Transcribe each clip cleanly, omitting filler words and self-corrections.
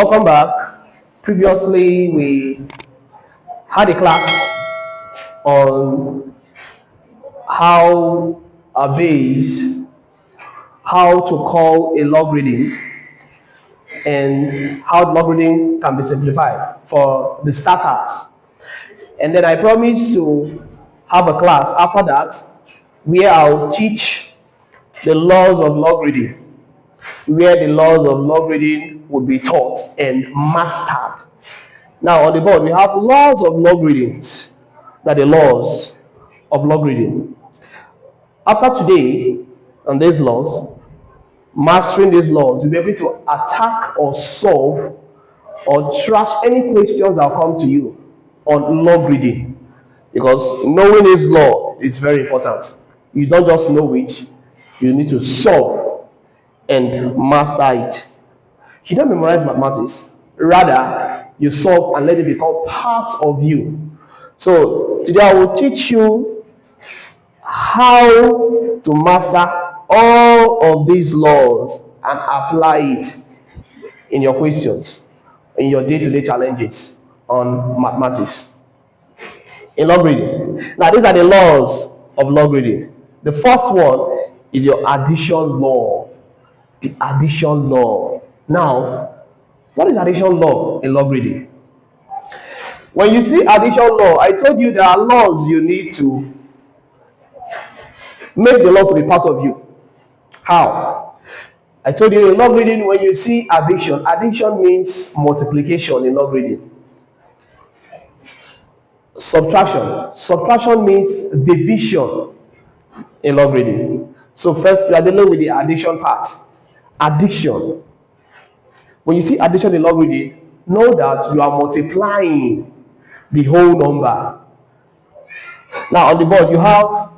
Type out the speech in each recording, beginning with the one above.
Welcome back. Previously, we had a class on how a base, how to call a logarithm, and how logarithm can be simplified for the starters. And then I promised to have a class after that where I'll teach the laws of logarithm, where the laws of logarithm would be taught and mastered. Now on the board we have laws of logarithms, that the laws of logarithm. After today, on these laws, mastering these laws, you'll be able to attack or solve or trash any questions that come to you on logarithm. Because knowing this law is very important. You don't just know it, you need to solve and master it. You don't memorize mathematics. Rather, you solve and let it become part of you. So today I will teach you how to master all of these laws and apply it in your questions, in your day-to-day challenges on mathematics. In logarithm. Now these are the laws of logarithm. The first one is your addition law. The addition law. Now, what is addition law in logarithm? When you see addition law, I told you there are laws you need to make the laws to be part of you. How? I told you in logarithm, when you see addition, addition means multiplication in logarithm. Subtraction means division in logarithm. So first we are dealing with the addition part. Addition. When you see addition in logarithm, know that you are multiplying the whole number. Now on the board you have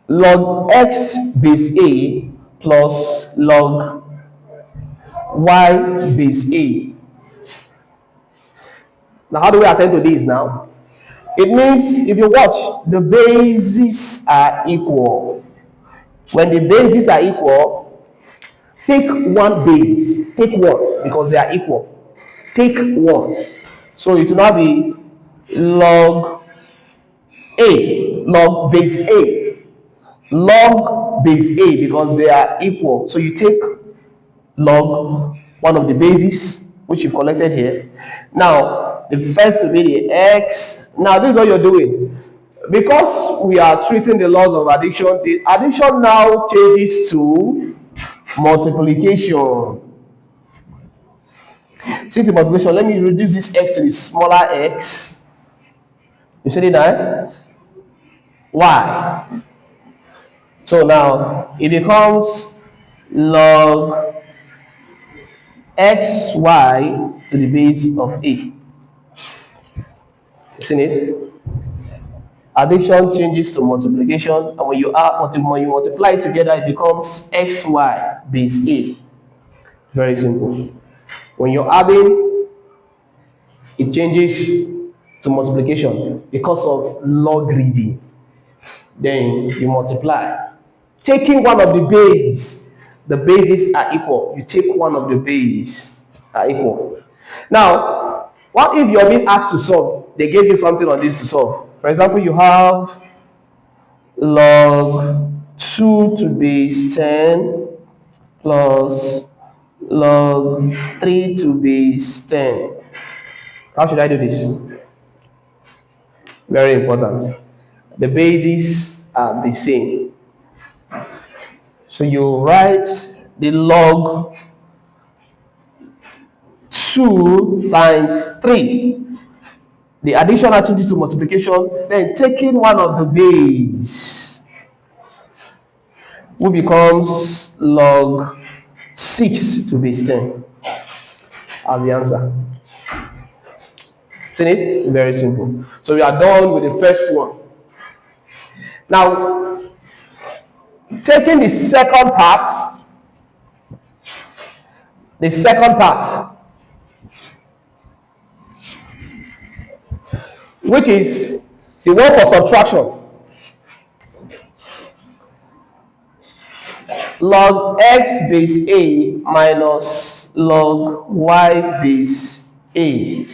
log x base a plus log y base a. Now how do we attend to this now? It means if you watch, the bases are equal. When the bases are equal, take one base. Take one because they are equal. Take one. So it will now be log a, log base a, log base a because they are equal. So you take log one of the bases which you've collected here. Now the first will be the x. Now this is what you're doing. Because we are treating the laws of addition, the addition now changes to multiplication. Since the multiplication, let me reduce this x to the smaller x. You see it now? Y. So now it becomes log xy to the base of a. You seen it? Addition changes to multiplication, and when you multiply it together, it becomes xy base a. Very simple. When you're adding, it changes to multiplication because of logarithm. Then you multiply. Taking one of the bases are equal. You take one of the bases are equal. Now, what if you're being asked to solve? They gave you something on this to solve. For example, you have log 2 to base 10 plus log 3 to base 10. How should I do this? Very important. The bases are the same. So you write the log 2 times 3. The addition changes to multiplication, then taking one of the base, which becomes log 6 to base 10 as the answer. See it? Very simple. So we are done with the first one. Now, taking the second part, which is the one for subtraction. Log x base a minus log y base a.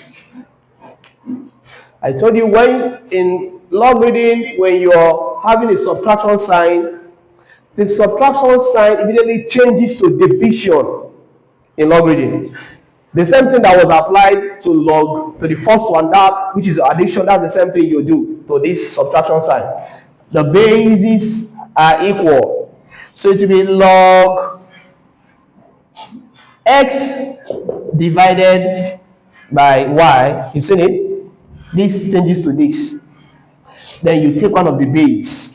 I told you when in logarithm, when you're having a subtraction sign, the subtraction sign immediately changes to division in logarithm. The same thing that was applied to log to the first one, that which is addition, that's the same thing you do to this subtraction sign. The bases are equal. So it will be log x divided by y. You've seen it? This changes to this. Then you take one of the base.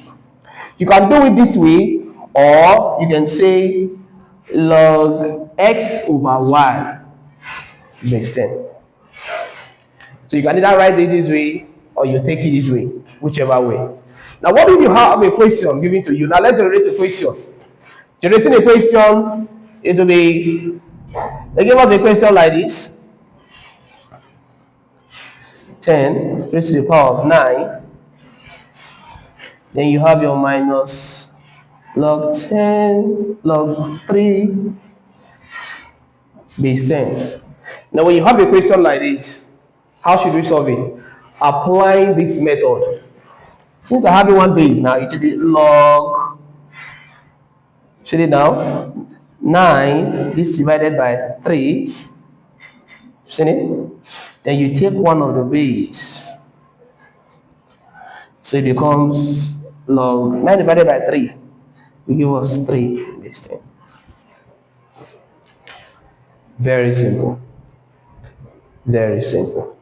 You can do it this way, or you can say log x over y base 10. So you can either write it this way or you take it this way, whichever way. Now, what if you have a question given to you? Now, let's generate a question. Generating a question, it will be, they give us a question like this: 10 raised to the power of 9. Then you have your minus log 10 log 3 base 10. Now, when you have a question like this, how should we solve it? Applying this method. Since I have one base now, it will be log, should it now, 9, this divided by 3, see it? Then you take one of the base. So it becomes log 9 divided by 3, will give us 3 base 10. Very simple. Very simple.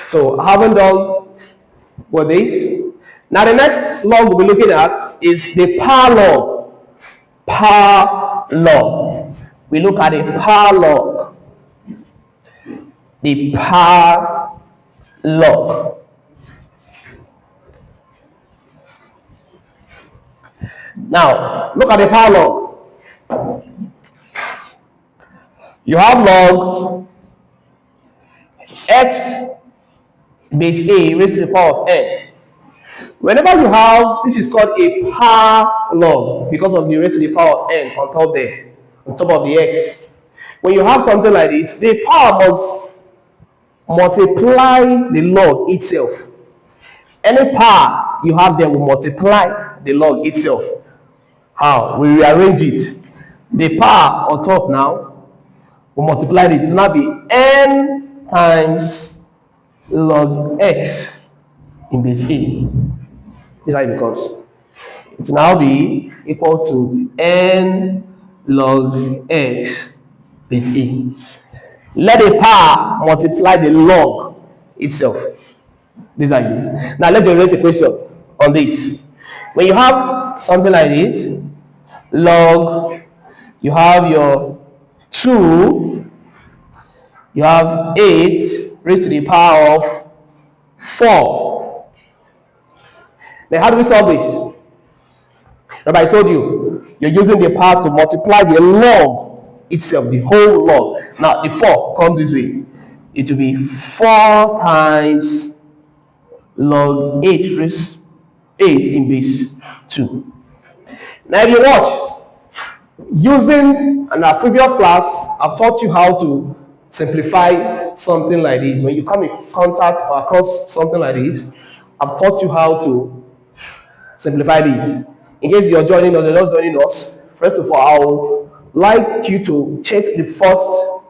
So having done with this, now the next log we'll be looking at is the power law. Power law. We look at the power log. The power log. Now, look at the power log. You have log x base a raised to the power of n. Whenever you have, this is called a power log because of the raised to the power of n on top there, on top of the x. When you have something like this, the power must multiply the log itself. Any power you have there will multiply the log itself. How? We rearrange it. The power on top now will multiply it. It will now be n times log x in base a. This is how it becomes. It will now be equal to n log x base a. Let the power multiply the log itself. This is how it is. Now let's generate a question on this. When you have something like this, log, you have your 2, you have 8 raised to the power of 4. Then how do we solve this? Remember I told you, you're using the power to multiply the log itself, the whole log. Now the 4 comes this way. It will be 4 times log 8 raised 8 in base 2. Now if you watch, using in our previous class, I've taught you how to simplify something like this. When you come in contact or across something like this, I've taught you how to simplify this. In case you're joining us, you're not joining us, first of all, I would like you to check the first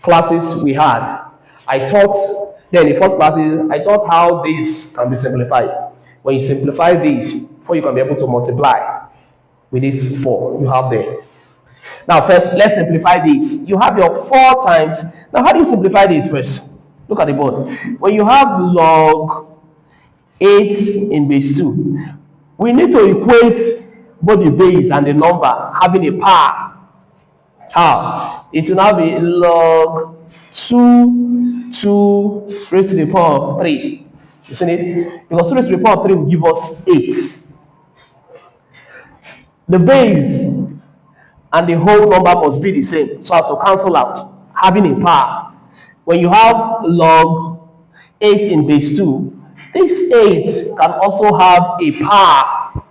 classes we had. I taught, then the first classes, I taught how this can be simplified. When you simplify this, before you can be able to multiply with this 4 you have there. Now first, let's simplify this. You have your 4 times. Now how do you simplify this first? Look at the board. When you have log 8 in base 2, we need to equate both the base and the number having a power. How? It will now be log 2 raised to the power of 3. You see it? Because 2 raised to the power of 3 will give us 8. The base and the whole number must be the same so as to cancel out, having a power. When you have log 8 in base 2, this 8 can also have a power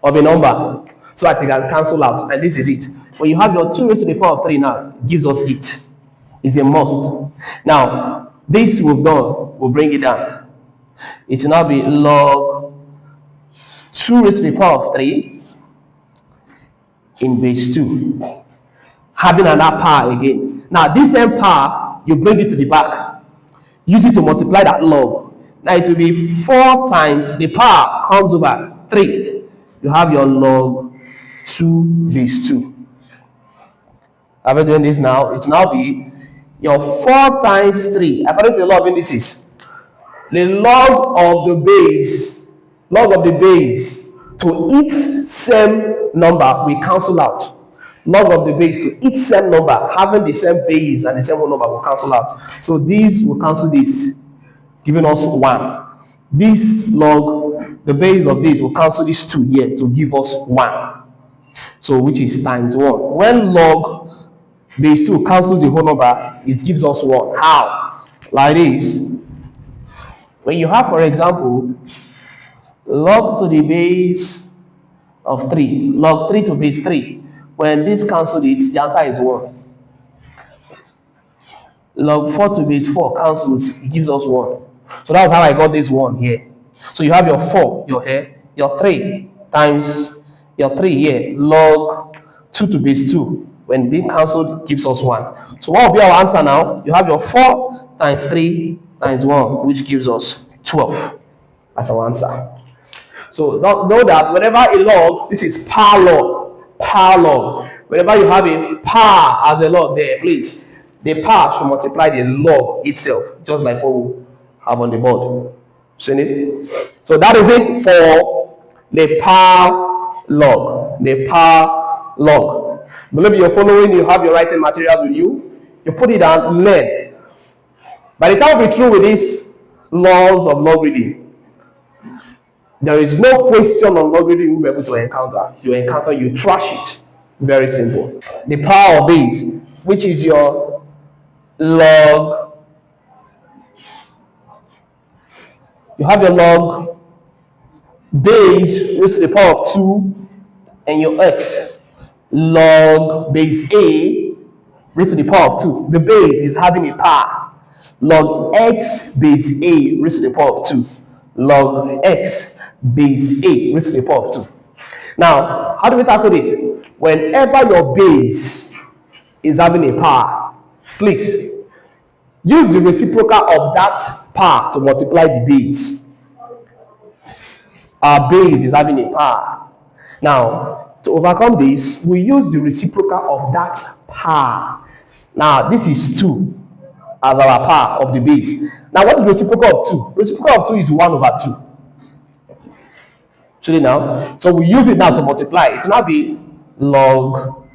of a number so that it can cancel out, and this is it. When you have your 2 raised to the power of 3 now, it gives us 8. It's a must. Now, this we've done, we'll bring it down. It will now be log 2 raised to the power of 3 in base 2. Having another power again. Now, this same power, you bring it to the back. Use it to multiply that log. Now, it will be 4 times the power comes over 3. You have your log 2 base 2. After doing this now, it will now be your 4 times 3. According to the law of indices, the log of the base to each same number we cancel out. Log of the base to each same number having the same base and the same number will cancel out. So these will cancel this, giving us 1. This log, the base of this will cancel this 2 here to give us 1. So which is times 1. When log base 2 cancels the whole number, it gives us 1. How? Like this. When you have, for example, log to the base of 3, log 3 to base 3, when this cancels it, the answer is 1. Log 4 to base 4 cancels, it gives us 1. So that's how I got this 1 here. So you have your 4, your 3 times your 3 here, log 2 to base 2. When being cancelled, it gives us 1. So what will be our answer now? You have your 4 times 3 times 1, which gives us 12 as our answer. So know that whenever a log, this is power log. Whenever you have a power as a log there, please, the power should multiply the log itself, just like what we have on the board. See it? So that is it for the power log. Maybe you're following, you have your writing materials with you. You put it down, learn. By the time we're through with these laws of logarithm, there is no question on logarithm you'll be able to encounter. You trash it. Very simple. The power of base, which is your log. You have your log base raised to the power of 2 and your x. Log base a raised to the power of 2. The base is having a power. Log x base a raised to the power of 2. Log x base a raised to the power of 2. Now, how do we tackle this? Whenever your base is having a power, please use the reciprocal of that power to multiply the base. Our base is having a power. Now, to overcome this, we use the reciprocal of that power. Now, this is 2 as our power of the base. Now, what is the reciprocal of 2? Reciprocal of 2 is 1 over 2. See now? So we use it now to multiply. It will now be log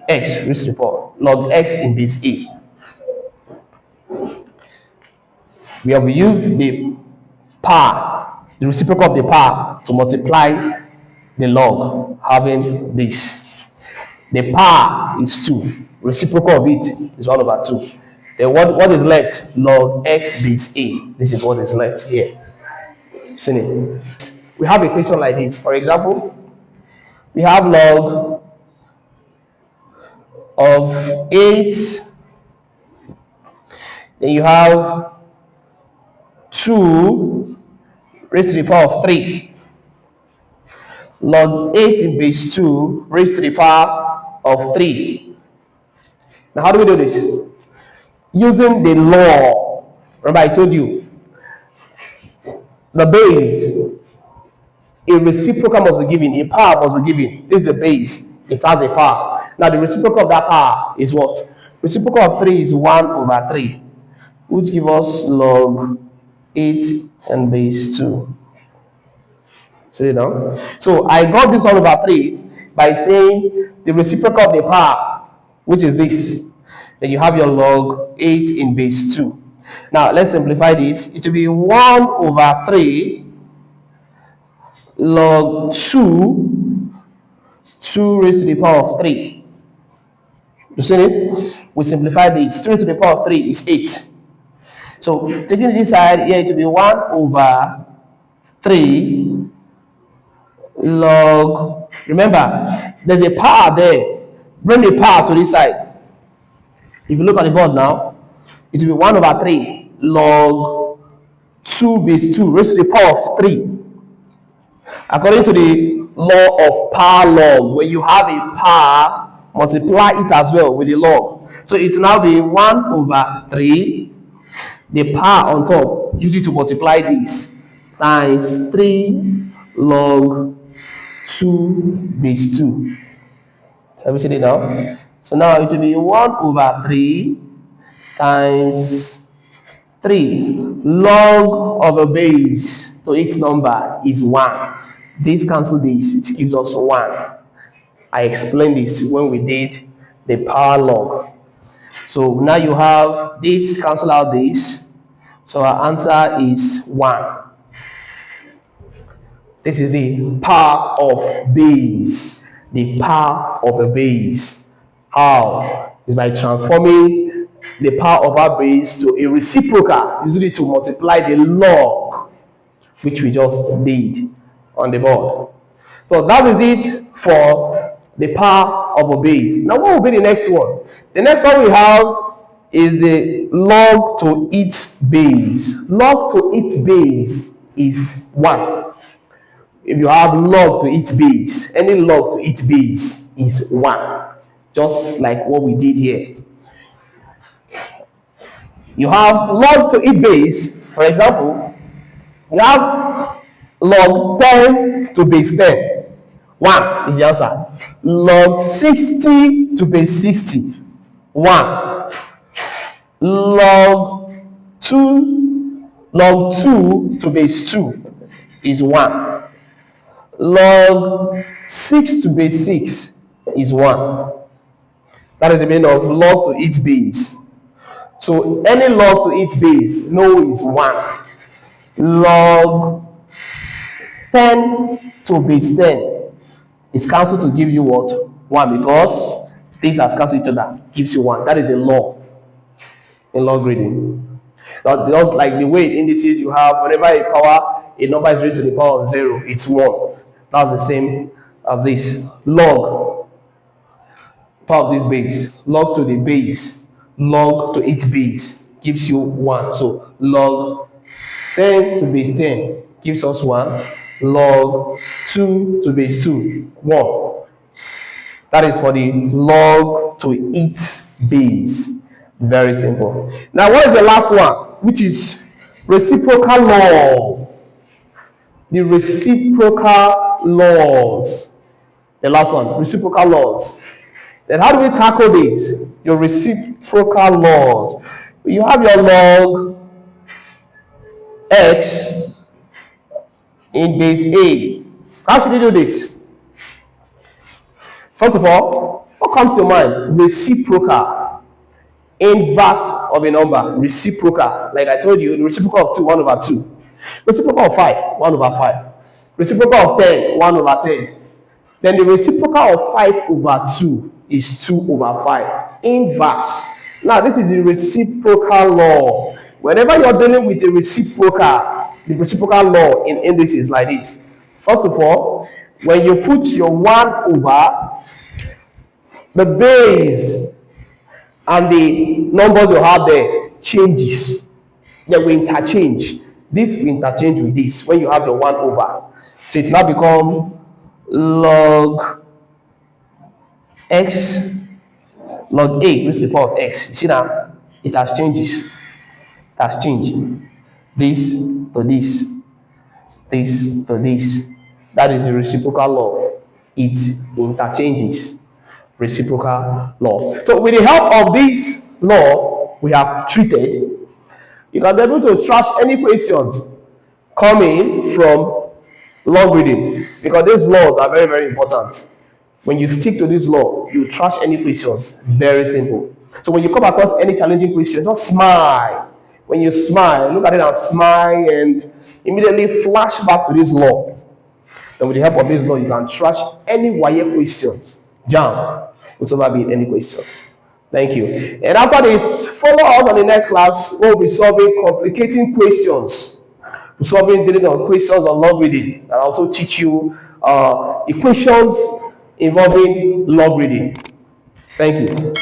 x raised to the power. Log x in base a. We have used the power, the reciprocal of the power, to multiply the log, having this. The power is 2. Reciprocal of it is 1 over 2. Then what is left? Log x base a. This is what is left here. See it? We have a question like this. For example, we have log of 8. Then you have 2 raised to the power of 3. Log 8 in base 2 raised to the power of 3. Now, how do we do this? Using the law. Remember, I told you the base, a reciprocal must be given, a power must be given. This is the base, it has a power. Now, the reciprocal of that power is what? Reciprocal of 3 is 1 over 3, which gives us log 8 and base 2. See it now? So I got this 1 over 3 by saying the reciprocal of the power, which is this. Then you have your log 8 in base 2. Now let's simplify this. It will be 1 over 3 log 2 raised to the power of 3. You see it? We simplify this. 2 to the power of 3 is 8. So taking this side here, it will be 1 over 3 log. Remember, there's a power there. Bring the power to this side. If you look at the board now, it will be 1 over 3 log 2 base 2 raised to the power of 3. According to the law of power log, when you have a power, multiply it as well with the log. So it will now be 1 over 3, the power on top, use it to multiply this, times 3 log 2 base 2. Have you seen it now? So now it will be 1 over 3 times 3 log of a base to its number is 1. This cancel this, which gives us 1. I explained this when we did the power log. So now you have this cancel out this. So our answer is 1. This is the power of base. The power of a base. How? Is by transforming the power of our base to a reciprocal, usually to multiply the log, which we just did on the board. So that is it for the power of a base. Now what will be the next one? The next one we have is the log to its base. Log to its base is 1. If you have log to its base, any log to its base is 1. Just like what we did here. You have log to its base, for example, you have log 10 to base 10. 1 is the answer. Log 60 to base 60. 1. Log 2 to base 2 is 1. Log 6 to base 6 is 1. That is the meaning of log to its base. So any log to its base, no, is 1. Log 10 to base 10 is cancelled to give you what? 1, because this has cancelled each other, gives you 1. That is a law in logarithm. Just like the way in indices you have, whenever a number is raised to the power of 0, it's 1. That's the same as this. Log, power of this base, log to the base, log to its base gives you 1. So log 10 to base 10 gives us 1. Log 2 to base 2, 1. That is for the log to its base. Very simple. Now what is the last one? Which is reciprocal law. The reciprocal laws. The last one, reciprocal laws. Then how do we tackle this? Your reciprocal laws. You have your log x in base A. How should you do this? First of all, what comes to your mind? Reciprocal. Inverse of a number. Reciprocal. Like I told you, the reciprocal of 2, 1 over 2. Reciprocal of 5, 1 over 5. Reciprocal of 10, 1 over 10. Then the reciprocal of 5 over 2 is 2 over 5. Inverse. Now this is the reciprocal law. Whenever you're dealing with a reciprocal, the reciprocal law in indices is like this. First of all, when you put your 1 over, the base and the numbers you have there changes. They will interchange. This will interchange with this when you have your 1 over. So it now become log x, log a raised to the power of x. You see that it has changes. It has changed. This to this. This to this. That is the reciprocal law. It interchanges. Reciprocal law. So with the help of this law we have treated, you can be able to trash any questions coming from logarithm, because these laws are very, very important. When you stick to this law, you trash any questions. Very simple. So when you come across any challenging question, just smile. When you smile, look at it and smile and immediately flash back to this law. Then with the help of this law, you can trash any wire questions. Jam, whatsoever be any questions. Thank you. And after this, follow us on the next class. We'll be solving complicating questions. We're solving dealing on questions on logarithm. I'll also teach you equations involving logarithm. Thank you.